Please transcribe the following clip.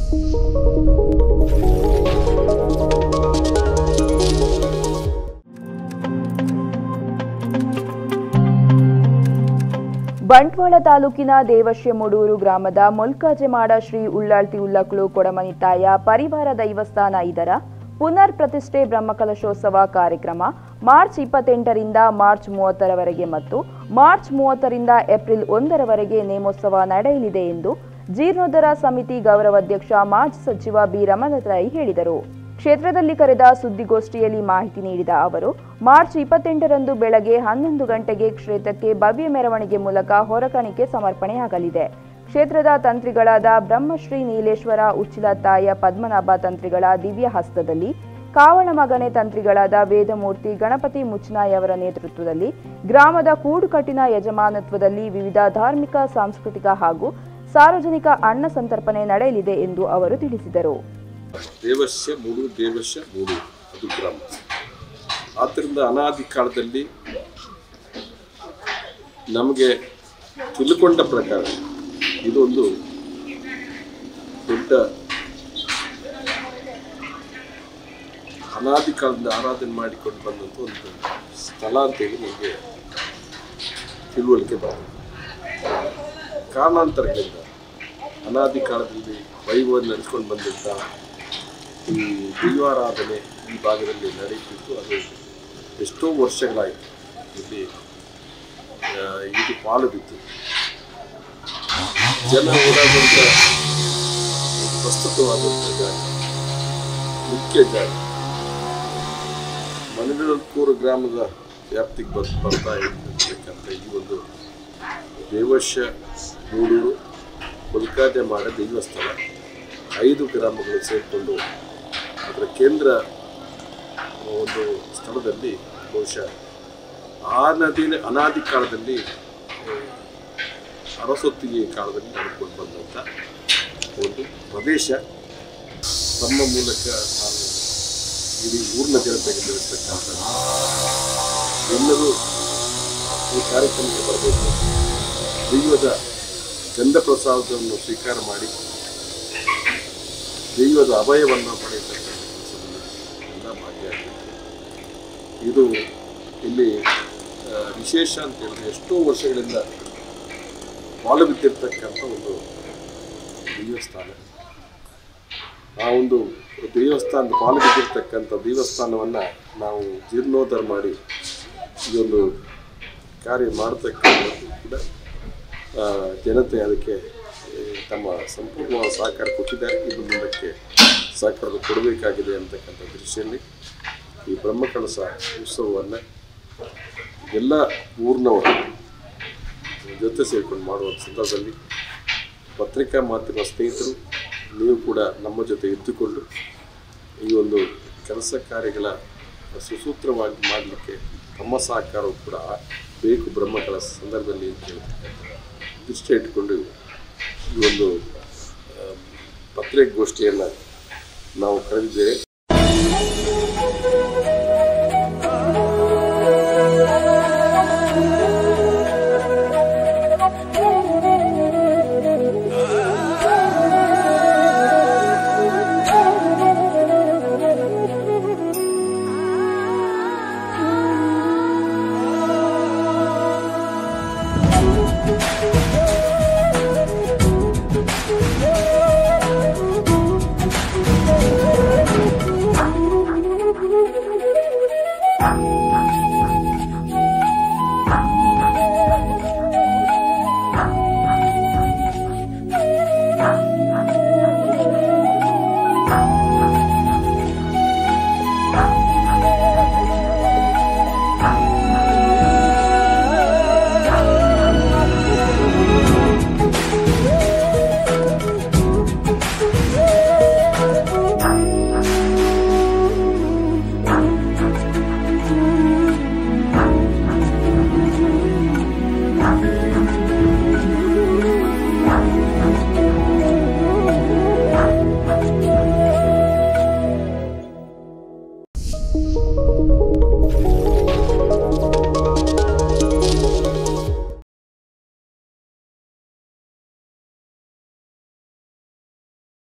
ಬಂಟ್ವಾಳ ತಾಲೂಕಿನ ದೇವಶ್ಯಮೂಡೂರು ಗ್ರಾಮದ ಮೊಲ್ಕಾಜೆಮಾಡ ಶ್ರೀ ಉಳ್ಳಾಳ್ತಿ ಉಳ್ಳಕಳು ಕೊಡಮನಿತಾಯ ಪರಿವಾರ ದೈವಸ್ಥಾನ ಇದರ ಪುನರ್ ಪ್ರತಿಷ್ಠೆ ಬ್ರಹ್ಮಕಲಶೋತ್ಸವ ಕಾರ್ಯಕ್ರಮ ಮಾರ್ಚ್ 28ರಿಂದ ಮಾರ್ಚ್ 30ರವರೆಗೆ ಮತ್ತು ಮಾರ್ಚ್ 30ರಿಂದ ಏಪ್ರಿಲ್ 1ರವರೆಗೆ ನೇಮೋತ್ಸವ ನಡೆಯಲಿದೆ ಎಂದು ಜೀರ್ಣೋದ್ಧಾರ ಸಮಿತಿ ಗೌರವಾಧ್ಯಕ್ಷ ಮಾಜಿ ಸಚಿವ ಬಿ ರಮಣರೈ ಹೇಳಿದರು. ಕ್ಷೇತ್ರದಲ್ಲಿ ಕರೆದ ಸುದ್ದಿಗೋಷ್ಠಿಯಲ್ಲಿ ಮಾಹಿತಿ ನೀಡಿದ ಅವರು ಮಾರ್ಚ್ 28ರಂದು ಬೆಳಗ್ಗೆ 11 ಗಂಟೆಗೆ ಕ್ಷೇತ್ರಕ್ಕೆ ಭವ್ಯ ಮೆರವಣಿಗೆ ಮೂಲಕ ಹೊರಕಾಣಿಕೆ ಸಮರ್ಪಣೆಯಾಗಲಿದೆ. ಕ್ಷೇತ್ರದ ತಂತ್ರಿಗಳಾದ ಬ್ರಹ್ಮಶ್ರೀ ನೀಲೇಶ್ವರ ಉಚ್ಚಿಲತಾಯ ಪದ್ಮನಾಭ ತಂತ್ರಿಗಳ ದಿವ್ಯ ಹಸ್ತದಲ್ಲಿ, ಕಾವಳ ಮಗನೆ ತಂತ್ರಿಗಳಾದ ವೇದಮೂರ್ತಿ ಗಣಪತಿ ಮುಚ್ಚನಾಯ್ ಅವರ ನೇತೃತ್ವದಲ್ಲಿ, ಗ್ರಾಮದ ಕೂಡುಕಟ್ಟಿನ ಯಜಮಾನತ್ವದಲ್ಲಿ ವಿವಿಧ ಧಾರ್ಮಿಕ, ಸಾಂಸ್ಕೃತಿಕ ಹಾಗೂ ಸಾರ್ವಜನಿಕ ಅನ್ನ ಸಂತರ್ಪಣೆ ನಡೆಯಲಿದೆ ಎಂದು ಅವರು ತಿಳಿಸಿದರು. ದೇವಶ್ಯಮೂಡೂರು ಅದು ಗ್ರಾಮ. ಆದ್ದರಿಂದ ಅನಾದಿ ಕಾಲದಲ್ಲಿ ನಮಗೆ ತಿಳ್ಕೊಂಡ ಪ್ರಕಾರ ಇದೊಂದು ದೊಡ್ಡ ಅನಾದಿ ಕಾಲದಿಂದ ಆರಾಧನೆ ಮಾಡಿಕೊಂಡು ಬಂದಂಥ ಒಂದು ಸ್ಥಳ ಅಂತೇಳಿ ನಮಗೆ ತಿಳುವಳಿಕೆ ಬರ್ತದೆ. ಕಾರಣಾಂತರಗಳಿಂದ ಅನಾದಿ ಕಾಲದಲ್ಲಿ ವೈಭವ ನಡೆಸ್ಕೊಂಡು ಬಂದಂಥ ಈ ದೈವಾರಾಧನೆ ಈ ಭಾಗದಲ್ಲಿ ನಡೆಯುತ್ತಿತ್ತು. ಅದು ಎಷ್ಟೋ ವರ್ಷಗಳಾಯಿತು. ಇಲ್ಲಿ ಇದು ಪಾಲು ಬಿತ್ತು. ಜನ ಓಡಾಡುವಂಥ ಪ್ರಸ್ತುತವಾದಂಥ ಜಾಗ, ಮುಖ್ಯ ಜಾಗ ಮನೆಗಳೂರು ಗ್ರಾಮದ ವ್ಯಾಪ್ತಿಗೆ ಬರ್ತಾ ಇರ್ತಕ್ಕಂಥ ಈ ಒಂದು ದೇವಶ್ಯಮೂಡೂರು ಮೊಲ್ಕಾಜೆಮಾಡ ದೇವಸ್ಥಾನ 5 ಗ್ರಾಮಗಳು ಸೇರಿಕೊಂಡು ಅದರ ಕೇಂದ್ರ ಒಂದು ಸ್ಥಳದಲ್ಲಿ ಬಹುಶಃ ಅನಾದಿ ಕಾಲದಲ್ಲಿ ಅರಸೊತ್ತಿಗೆ ಕಾಲದಲ್ಲಿ ನಡೆದುಕೊಂಡು ಬಂದಂಥ ಒಂದು ಪ್ರದೇಶ. ತಮ್ಮ ಮೂಲಕ ನಾನು ಇಡೀ ಊರಿನ ಜನತೆಗೆ ತಿಳಿಸ್ತಕ್ಕಂಥ ಎಲ್ಲರೂ ಈ ಕಾರ್ಯಕ್ರಮಕ್ಕೆ ಬರಬೇಕು. ದೈವದ ಗಂಧ ಪ್ರಸಾದವನ್ನು ಸ್ವೀಕಾರ ಮಾಡಿ ದೈವದ ಅಭಯವನ್ನು ಪಡೆಯತಕ್ಕಂಥ ಕೆಲಸದಲ್ಲಿ ಎಲ್ಲ ಭಾಗಿಯಾಗಬೇಕು. ಇದು ಇಲ್ಲಿ ವಿಶೇಷ ಅಂತ ಹೇಳಿದ್ರೆ ಎಷ್ಟೋ ವರ್ಷಗಳಿಂದ ಪಾಲು ಬಿದ್ದಿರ್ತಕ್ಕಂಥ ಒಂದು ದೇವಸ್ಥಾನ. ಆ ಒಂದು ದೇವಸ್ಥಾನದ ಪಾಲು ಬಿದ್ದಿರ್ತಕ್ಕಂಥ ದೇವಸ್ಥಾನವನ್ನು ನಾವು ಜೀರ್ಣೋದ್ಧಾರ ಮಾಡಿ ಈ ಒಂದು ಕಾರ್ಯ ಮಾಡತಕ್ಕಂಥದ್ದು ಕೂಡ ಜನತೆ ಅದಕ್ಕೆ ತಮ್ಮ ಸಂಪೂರ್ಣವಾದ ಸಹಕಾರ ಕೊಟ್ಟಿದ್ದಾರೆ. ಇದು ಮುಂದಕ್ಕೆ ಸಹಕಾರ ಕೊಡಬೇಕಾಗಿದೆ ಅಂತಕ್ಕಂಥ ದೃಷ್ಟಿಯಲ್ಲಿ ಈ ಬ್ರಹ್ಮಕಲಶ ಉತ್ಸವವನ್ನು ಎಲ್ಲ ಊರಿನವರು ಜೊತೆ ಸೇರಿಕೊಂಡು ಮಾಡುವ ಸಂದರ್ಭದಲ್ಲಿ ಪತ್ರಿಕಾ ಮಾಧ್ಯಮ ಸ್ನೇಹಿತರು ನೀವು ಕೂಡ ನಮ್ಮ ಜೊತೆ ಇದ್ದುಕೊಂಡು ಈ ಒಂದು ಕೆಲಸ ಕಾರ್ಯಗಳ ಸುಸೂತ್ರವಾಗಿ ಮಾಡಲಿಕ್ಕೆ ತಮ್ಮ ಸಹಕಾರವು ಕೂಡ ಬೇಕು ಬ್ರಹ್ಮಕಲಶ ಸಂದರ್ಭದಲ್ಲಿ ಅಂತ ಹೇಳ್ತಕ್ಕಂಥ ದೃಷ್ಟಿ ಇಟ್ಟುಕೊಂಡು ಈ ಒಂದು ಪತ್ರಿಕಾಗೋಷ್ಠಿಯನ್ನು ನಾವು ಕರೆದಿದ್ದೇವೆ.